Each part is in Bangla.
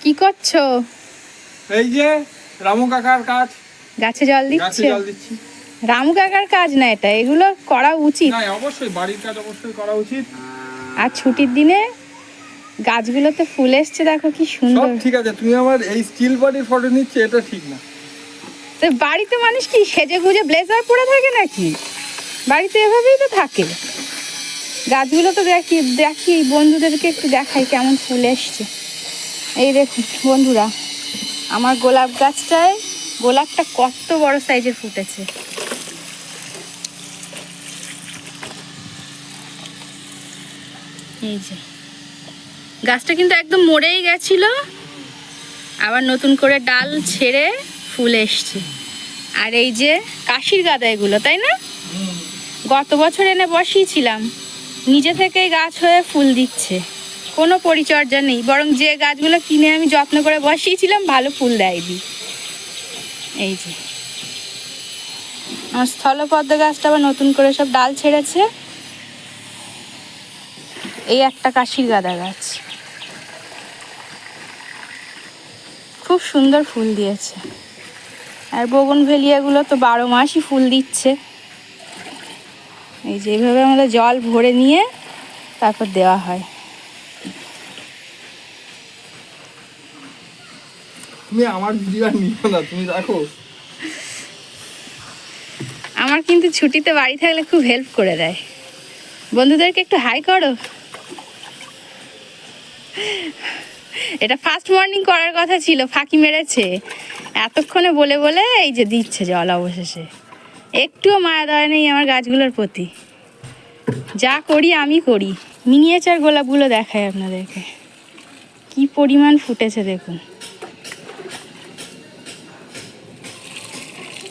কি করছো? এই যে রামু কাকার কাজ, গাছে জল গাছে দিচ্ছ? জল দিচ্ছি। রামু কাকার কাজ না এটা, এগুলো করা উচিত। না অবশ্যই বাড়ির কাজ অবশ্যই করা উচিত। আর ছুটির দিনে গাছগুলোতে ফুল এসছে, দেখো কি সব সুন্দর। ঠিক আছে, তুমি আমার এই স্টিল বডির ফটো নিচ্ছে, এটা ঠিক না। তো বাড়িতে মানুষ কি সেজে গুজে ব্লেজার পরে থাকে নাকি? বাড়িতে এভাবেই তো থাকে। গাছগুলো তো দেখি দেখি বন্ধুদেরকে একটু দেখাই কেমন ফুল এসছে। এই দেখুন বন্ধুরা, আমার গোলাপ গাছটায় গোলাপটা কত বড় সাইজের ফুটেছে। এই যে গাছটা কিন্তু একদম মরেই গেছিল, আবার নতুন করে ডাল ছেড়ে ফুল এসছে। আর এই যে কাশির গাদা, এগুলো তাই না? গত বছর এনে বসিয়েছিলাম, নিজে থেকেই গাছ হয়ে ফুল দিচ্ছে, কোনো পরিচর্যা নেই। বরং যে গাছগুলো কিনে আমি যত্ন করে বসিয়েছিলাম ভালো ফুল দেয়নি। এই যে আমার স্থলপদ্ম গাছটা আবার নতুন করে সব ডাল ছেড়েছে। এই একটা কাশির গাদা গাছ খুব সুন্দর ফুল দিয়েছে। আর বোগনভেলিয়াগুলো তো 12 মাসই ফুল দিচ্ছে। এই যে এইভাবে আমরা জল ভরে নিয়ে তারপর দেওয়া হয়। তুমি আমার ভিডিও আর নিও না, তুমি রাখো। আমার কিন্তু ছুটিতে বাড়ি থাকলে খুব হেল্প করে দেয়। বন্ধুদেরকে একটু হাই করো। এটা ফার্স্ট মর্নিং করার কথা ছিল, ফাঁকি মেরেছে। এতক্ষণে বলে বলে এই যে দিচ্ছে জল অবশেষে। একটুও মায়া দয়া নেই আমার গাছগুলোর প্রতি। যা করি আমি করি। মিনিয়েচার গোলাপগুলো দেখাই আপনাদেরকে, কি পরিমাণ ফুটেছে দেখুন।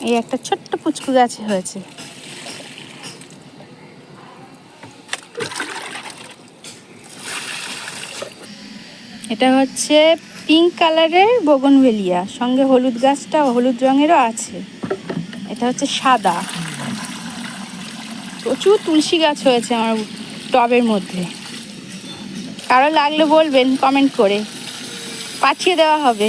এই একটা ছোট্ট পুচকু গাছে হয়েছে। এটা হচ্ছে পিঙ্ক কালারের বোগনভেলিয়া, সঙ্গে হলুদ গাছটা হলুদ রঙেরও আছে। এটা হচ্ছে সাদা। প্রচুর তুলসী গাছ হয়েছে আমার টবের মধ্যে। কারো লাগলে বলবেন কমেন্ট করে, পাঠিয়ে দেওয়া হবে।